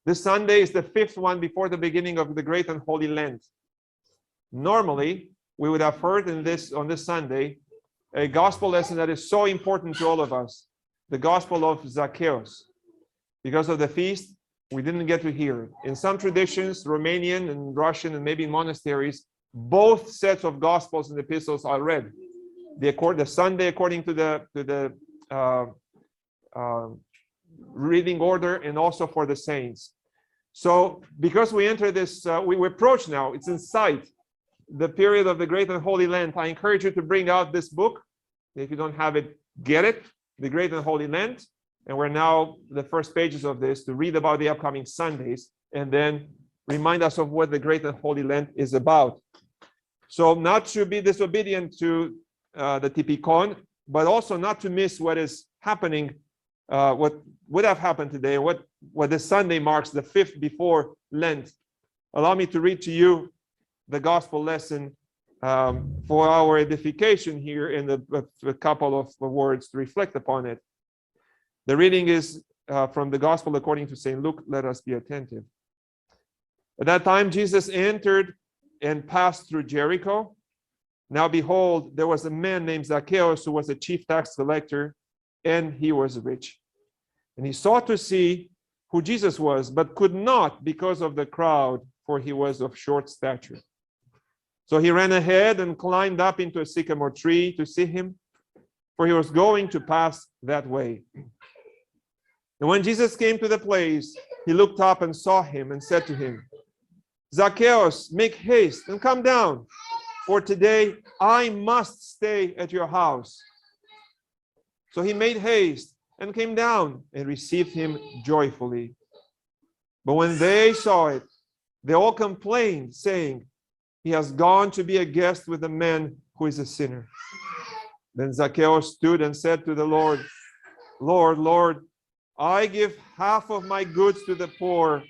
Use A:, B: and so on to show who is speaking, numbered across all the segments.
A: This Sunday is the 5th one before the beginning of the Great and Holy Lent. Normally, we would have heard on this Sunday a gospel lesson that is so important to all of us, the Gospel of Zacchaeus. Because of the feast, we didn't get to hear it. In some traditions, Romanian and Russian, and maybe in monasteries, both sets of Gospels and epistles are read. The Sunday according to the reading order, and also for the saints. So, because we enter this, we approach now, it's in sight, the period of the Great and Holy Lent. I encourage you to bring out this book. If you don't have it, get it, the Great and Holy Lent. And we're now the first pages of this to read about the upcoming Sundays and then remind us of what the Great and Holy Lent is about. So not to be disobedient to the Typikon, but also not to miss what is happening, what would have happened today, what this Sunday marks, the 5th before Lent. Allow me to read to you the gospel lesson for our edification here in a couple of words to reflect upon it. The reading is from the Gospel according to St. Luke. Let us be attentive. At that time, Jesus entered and passed through Jericho. Now behold, there was a man named Zacchaeus who was a chief tax collector, and he was rich. And he sought to see who Jesus was, but could not because of the crowd, for he was of short stature. So he ran ahead and climbed up into a sycamore tree to see him, for he was going to pass that way. And when Jesus came to the place, he looked up and saw him and said to him, Zacchaeus, make haste and come down, for today I must stay at your house. So he made haste and came down and received him joyfully. But when they saw it, they all complained, saying, he has gone to be a guest with a man who is a sinner. Then Zacchaeus stood and said to the Lord, Lord, I give half of my goods to the poor,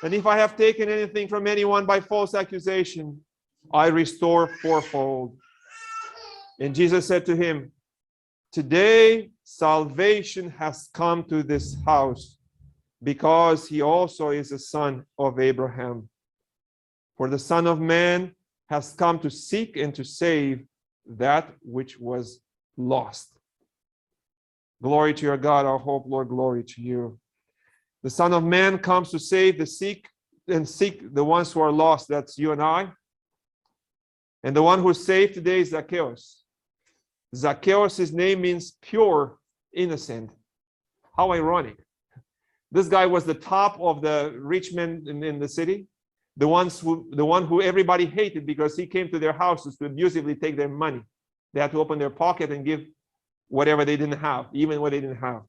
A: and if I have taken anything from anyone by false accusation, I restore fourfold. And Jesus said to him, today salvation has come to this house, because he also is a son of Abraham. For the Son of Man has come to seek and to save that which was lost. Glory to your God, our hope, Lord, glory to you. The Son of Man comes to save seek the ones who are lost. That's you and I. And the one who is saved today is Zacchaeus. Zacchaeus, his name means pure, innocent. How ironic. This guy was the top of the rich men in the city. The one who everybody hated because he came to their houses to abusively take their money. They had to open their pocket and give whatever they didn't have, even what they didn't have.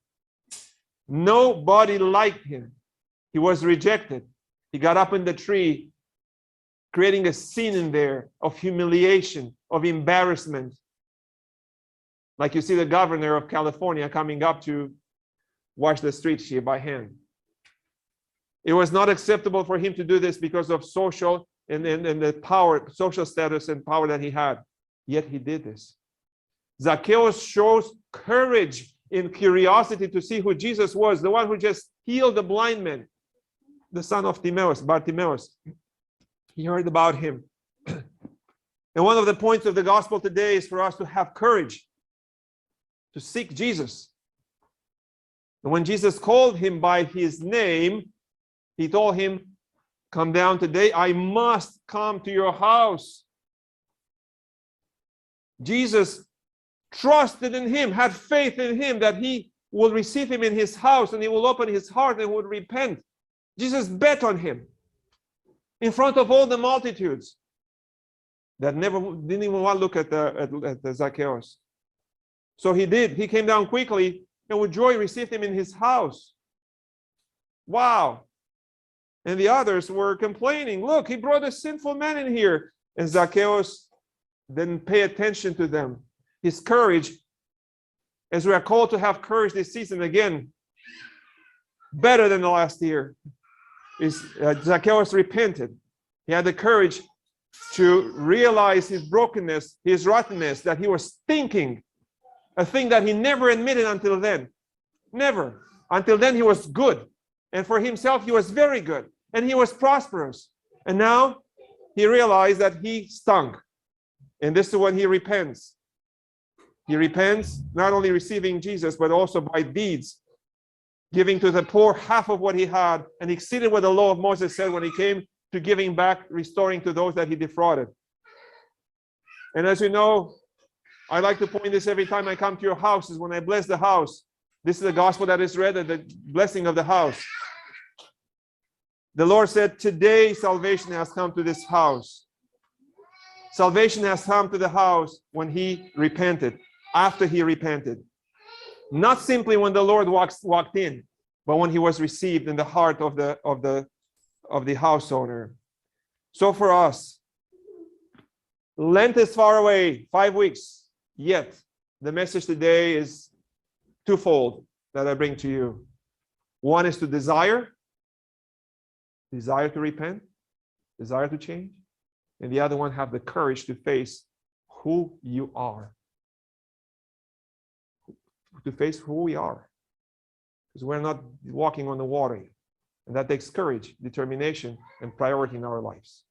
A: Nobody liked him. He was rejected. He got up in the tree, creating a scene in there of humiliation, of embarrassment. Like you see the governor of California coming up to wash the streets here by hand. It was not acceptable for him to do this because of social and the power, social status and power that he had. Yet he did this. Zacchaeus shows courage in curiosity to see who Jesus was, the one who just healed the blind man, the son of Bartimaeus. He heard about him. And one of the points of the gospel today is for us to have courage to seek Jesus. And when Jesus called him by his name, he told him, come down today, I must come to your house. Jesus trusted in him, had faith in him that he will receive him in his house and he will open his heart and would repent. Jesus bet on him in front of all the multitudes that didn't even want to look at the Zacchaeus. So he did. He came down quickly and with joy received him in his house. Wow. And the others were complaining, look, he brought a sinful man in here. And Zacchaeus didn't pay attention to them. His courage, as we are called to have courage this season again, better than the last year, is Zacchaeus repented. He had the courage to realize his brokenness, his rottenness, that he was thinking a thing that he never admitted until then. Never. Until then, he was good. And for himself, he was very good. And he was prosperous. And now he realized that he stunk. And this is when he repents. He repents, not only receiving Jesus, but also by deeds, giving to the poor half of what he had, and exceeded what the law of Moses said when he came to giving back, restoring to those that he defrauded. And as you know, I like to point this every time I come to your house, is when I bless the house. This is the gospel that is read at the blessing of the house. The Lord said, today salvation has come to this house. Salvation has come to the house when he repented, after he repented. Not simply when the Lord walked in, but when he was received in the heart of the house owner. So for us, Lent is far away, 5 weeks. Yet the message today is twofold that I bring to you. One is to desire to repent, desire to change. And the other one, have the courage to face who you are. To face who we are. Because we're not walking on the water. And that takes courage, determination, and priority in our lives.